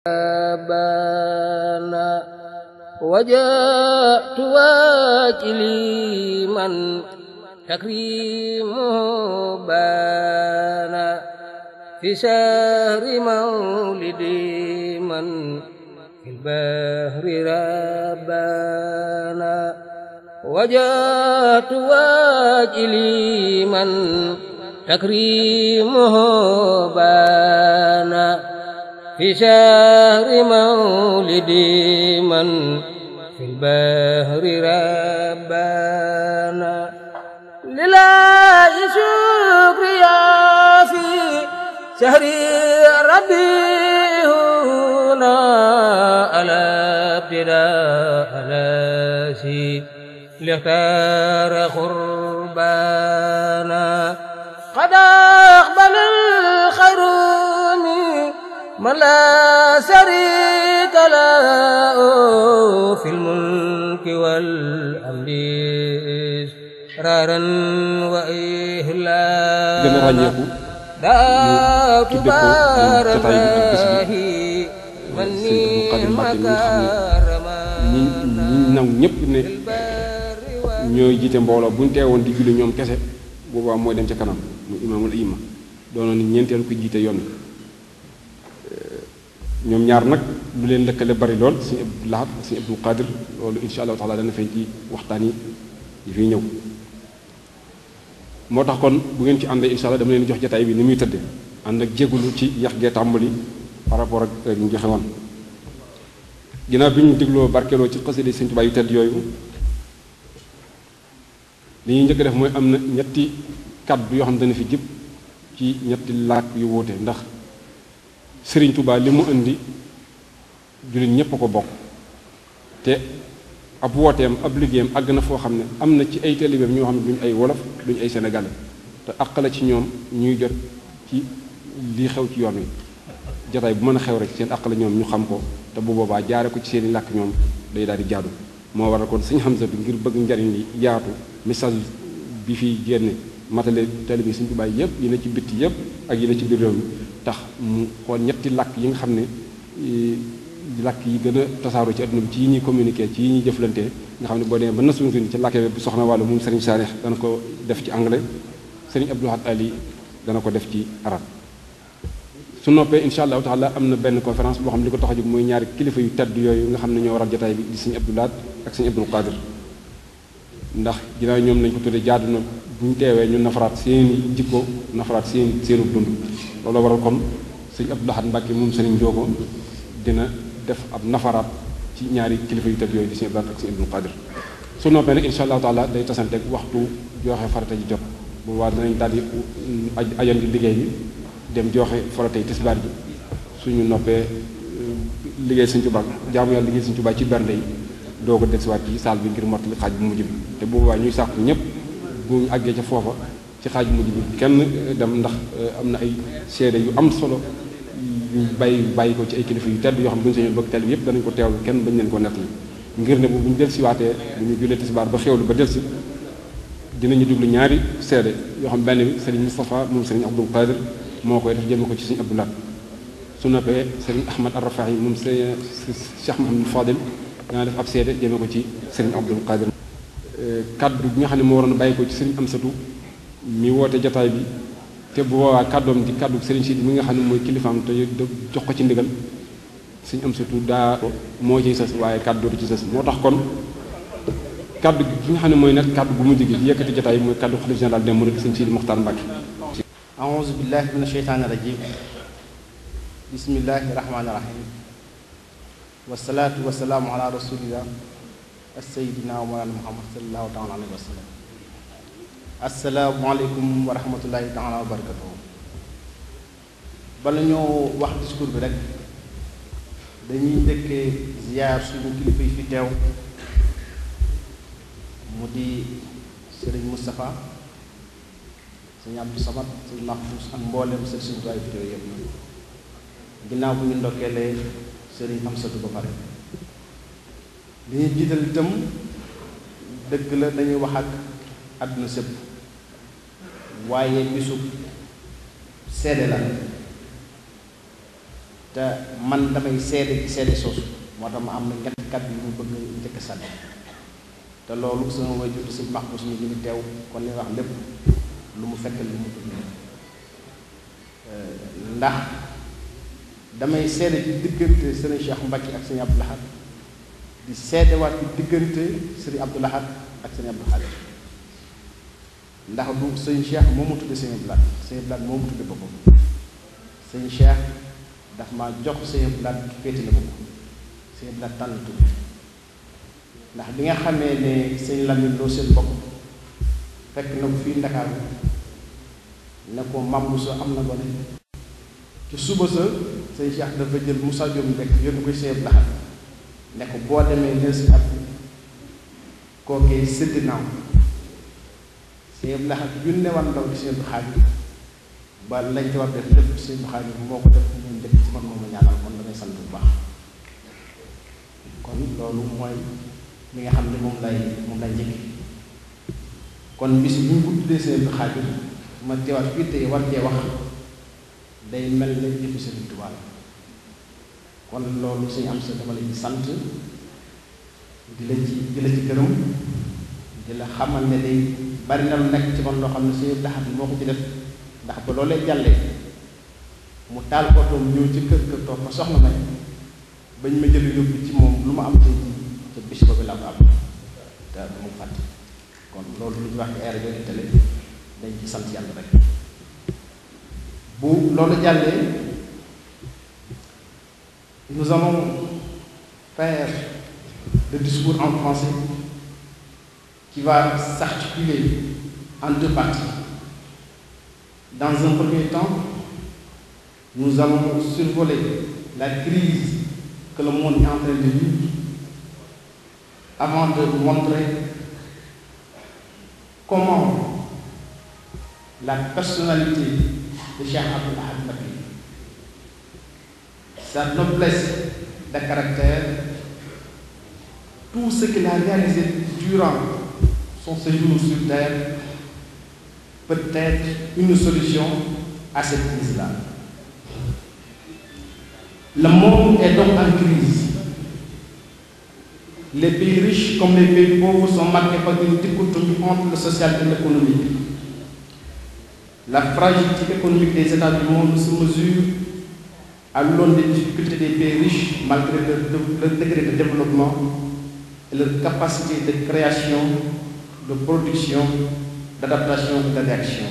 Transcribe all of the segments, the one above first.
بان وجاءت واكلي من تكريمه بان في شهر مولدي من في البحر ربانا وجاءت واكلي من تكريمه بان في شهر مولدي من في البحر ربانا لله شكريا في شهر ربي هنا على ابتداء ناسي ليختار قربانا قد أقبل الخير من لا شريك له في الملك والأمر إسرارا وإهلالا دعوت بارله مني مكارما naw ñëpp ne ñooy jiite mbooloo buñ teewoon di julli ñoom kese boobaa mooy dem ca kanam mu imaamul ayima doonoon ni ñeenteelu ko jiite yoon ñoom ñaar nag lu leen lëkkale bari lool sëñ Abdou Lahad sëñ Abdou Qadir loolu insha allahu taala dana feeñ ci waxtaan yi fiy ñëw moo tax kon bu ngeen ci àndee insha allah dama leen jox jataay bi ni muy tëdde ànd ak jégalu ci yax gee tàmbali par rapport ak heure yi ñu joxe woon ginnaaw bi ñu dégloo barkeloo ci xasida sëñ Tuubaa yu tedd yooyu li ñuy njëkk def mooy am na ñetti kàddu yoo xam ne dana fi jëpp ci ñetti làkk yu wuute ndax sëriñ Tuubaa li mu indi jullit ñépp a ko bokk te ab wooteem ab liggéeyam àgg na foo xam ne am na ci ay taalibeem ñoo xam ne duñ ay wolof duñ ay sénégalais te àq la ci ñoom ñuy jot ci lii xew ci yoon wi jataay bu mën a xew rek seen àq la ñoom ñu xam ko te bu boobaa jaare ko ci seen i làkk ñoom day daal di jaadu moo waral kon sëñ Hamza bi ngir bëgg njariñ li yaatu message bi fiy génne matale taalibe sëñ Tuubaa yëpp yi na ci bitti yëpp ak yi na ci biir réew mi tax mu xool ñetti làkk yi nga xam ne làkk yi gën a tasaaroo ci adduna bi ci yi ñuy communiquer ci yi ñuy jëflantee nga xam ne boo demee ba Nations Unies ci làkk bi soxna wàllu moom Serigne Saalix dana ko def ci anglais Serigne Abdou Lahad Ali dana ko def ci arab su noppee insha allahu taala am na benn conférence boo xam ne li ko tax a jóg mooy ñaari kilifa yu tedd yooyu nga xam ne ñoo waral jotaay bi di Serigne Abdou Lahad ak Serigne Abdou Qadir ndax ginnaaw ñoom nañ ko tuddee jaadu na bu ñu teewee ñu nafaraat seeni jikko nafaraat seenu dund loolu waral kon Serigne Abdou Lahad Mbacke moom Serigne Ndiogo dina def ab nafaraat ci ñaari kilifa yu tedd yooyu di Serigne Abdou Lahad ak Serigne Abdou Qadir su noppee nag insha allahu taala day tasanteeg waxtu joxe farata ji jot bu waa danañ daal di ajandi liggéey bi dem joxe faratay tisbaar ji suñu noppee liggéey Sëñ Tuubaa jaamu yàlla liggéey Sëñ Tuubaa ci bernde yi doo ko dellusiwaat ci saal bi ngir mottali xaaj bu mujj bi te bu boobaa ñuy sàkku ñëpp bu ñu àggee ca foofa ci xaaj bu mujj bi kenn dem ndax am na ay seede yu am solo yu bàyyi ko ci ay kilifa yu tedd yoo xam ne bu ñu sañoon bëgg teel bi yëpp danañ ko teewlu kenn bañ leen ko nettali ngir ne bu ñu dellusiwaatee bu ñu jullee tisbaar ba xewlu ba dellusi dinañu déglu ñaari seede yoo xam benn bi Serigne Moustapha moom Serigne Abdou Qadir moo koy def jëme ko ci Serigne Abdou Lahad su noppee Serigne Ahmad Ar-Rafahi moom Serigne Cheikh Mouhamadou Fadil dana def ab seede jëme ko ci Serigne Abdou Qadir kaddu bi nga xam ne moo waroon a bàyyi ko ci Serigne Amsatou mi woote jotaay bi te bu boobaa kaddoom di kaddu Serigne Sidi mi nga xam ne mooy kilifaam te jox ko ci ndigal Serigne Amsatou daa moo ciy sës waaye kaddu du ci sës moo tax kon kaddu gi nga xam ne mooy nag kaddu bu mujj gi yëkkati jotaay bi mooy kaddu xalif général des mourides Serigne Sidi Mokhtar Mbacke. a'uuzu billahi mina sheytaani rajiim bismillahi rahmaani rahiim wasalaatu wasalaamu ala rasulillah sayyidina wa mawlana muhammad sallallahu taala alayhi wa sallam asalaamualeykum wa rahmatullahi taala wa barakatuhu bala ñoo wax discours bi rek dañuy njëkkee ziyaar suñu kilifa yi fi teew mu di Serigne Moustapha Serigne Abdou Samad Serigne Mahfous ak mboolem Serigne Touba fi teew yëpp ginnaaw bu ñu ndokkeelee Serigne Amsatou ba pare li ñuy jiital itam dëgg la dañuy wax ak àdduna sëpp waaye bisu seede la te man damay seede ci seede soosu moo tax ma am na ñetti kàddu yu mu bëgg njëkk sànni te loolu sama waajur si Mahbous mi ngi teew kon li wax lépp lu mu fekk lu mu tudd ndax damay seede ci diggante sëriñ Cheikh Mbacke ak sëriñ Abdou Lahad di seedewaat ci diggante sëriñ Abdou Lahad ak sëriñ Abdou Khadre ndax du sëriñ Cheikh moo mu tudde sëriñ Abdou Lahad sëriñ Abdou Lahad moo mu tudde boppam sëriñ Cheikh daf ma jox sëriñ Abdou Lahad féete la bopp sëriñ Abdou Lahad tànn tudd ndax bi nga xamee ne sëriñ Lamine loo seen bopp fekk na ko fii Ndakaaru ne ko Mame Bousso am na gone ci suba sa sëñ Cheikh dafa jël Moussa Diop Mbek yónni koy sëñ Abdou Lahad ne ko boo demee ne si at kookee sëdd naaw sëñ Abdou Lahad yónnee wan ndaw ci sëñ Abdou Khadre ba lañ ci war def lépp sëñ Abdou Khadre moo ko def ñu def ci man moom ma ñaanal kon damay sant bu baax kon loolu mooy li nga xam ne moom lay njëkk kon bis bu ñu ko tuddee sëñ Abdou Khadre ma teewaat fii tey war cee wax day mel ne jëfi Sëriñ Tuubaa kon loolu suñu am sa dama la ci sant di la ci gërëm di la xamal ne day bari na lu nekk ci man loo xam ne Sëriñ Abdou Lahad moo ko ci def ndax ba loolee jàllee mu taal otoom ñëw ci kër toog ma soxna may bañ ma jël yóbbu ci moom lu ma am ci ca bis boobu laa ko am te du mu fàtte kon loolu lu ñu wax ci air yooyu télé dañ ci sant yàlla rek bu loolu jàllee nous allons faire le discours en français qui va s'articuler en deux parties. Dans un premier temps, nous allons survoler la crise que le monde est en train de vivre avant de montrer comment la personnalité de Cheikh Abdou Lahad Mbacké, sa noblesse de caractère, tout ce qu'il a réalisé durant son séjour sur terre peut être une solution à cette crise-là. Le monde est donc en crise. Les pays riches comme les pays pauvres sont marqués par une dichotomie entre le social et l'économique. La fragilité économique des États du monde se mesure à l'aune des difficultés des pays riches malgré leur degré de développement et leur capacité de création, de production, d'adaptation et de réaction.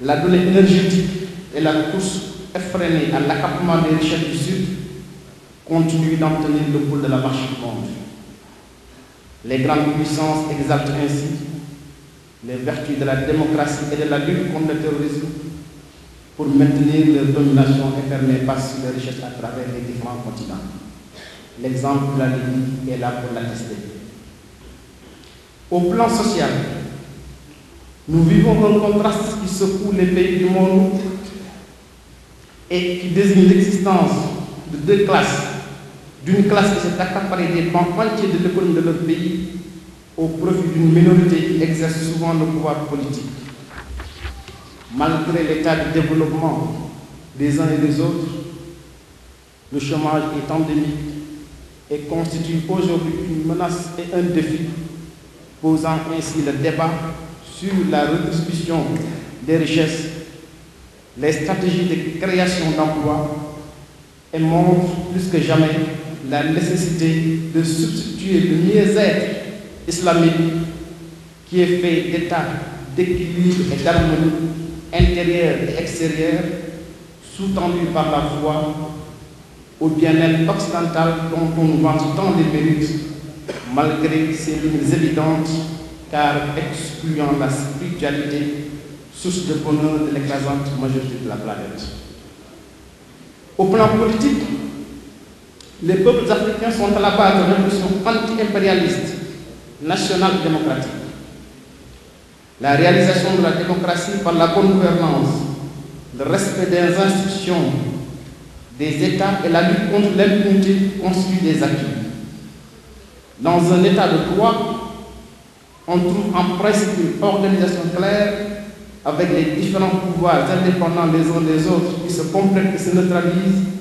La donnée énergétique et la course effrénée à l'accaparement des richesses du Sud continuent d'en tenir le pouls de la marche du monde. Les grandes puissances exaltent ainsi les vertus de la démocratie et de la lutte contre le terrorisme pour maintenir leur domination et faire l'impasse sur les richesses à travers les différents continents. L'exemple de la Libye est là pour l'attester. Au plan social, nous vivons un contraste qui secoue les pays du monde et qui désigne l'existence de deux classes. D'une classe qui s'est accaparée des pans entiers de l'économie de leur pays au profit d'une minorité qui exerce souvent le pouvoir politique. Malgré l'état de développement des uns et des autres, le chômage est endémique et constitue aujourd'hui une menace et un défi, posant ainsi le débat sur la redistribution des richesses, les stratégies de création d'emplois et montre plus que jamais la nécessité de substituer le mieux-être islamique qui est fait d'état d'équilibre et d'harmonie intérieure et extérieure, sous-tendu par la foi, au bien-être occidental dont on nous vante tant les mérites, malgré ses limites évidentes, car excluant la spiritualité, source de bonheur de l'écrasante majorité de la planète. Au plan politique, les peuples africains sont à la base de révolutions anti-impérialistes, nationales et démocratiques. La réalisation de la démocratie par la bonne gouvernance, le respect des institutions, des États et la lutte contre l'impunité constituent des acquis. Dans un État de droit, on trouve en principe une organisation claire avec les différents pouvoirs indépendants les uns des autres qui se complètent et se neutralisent,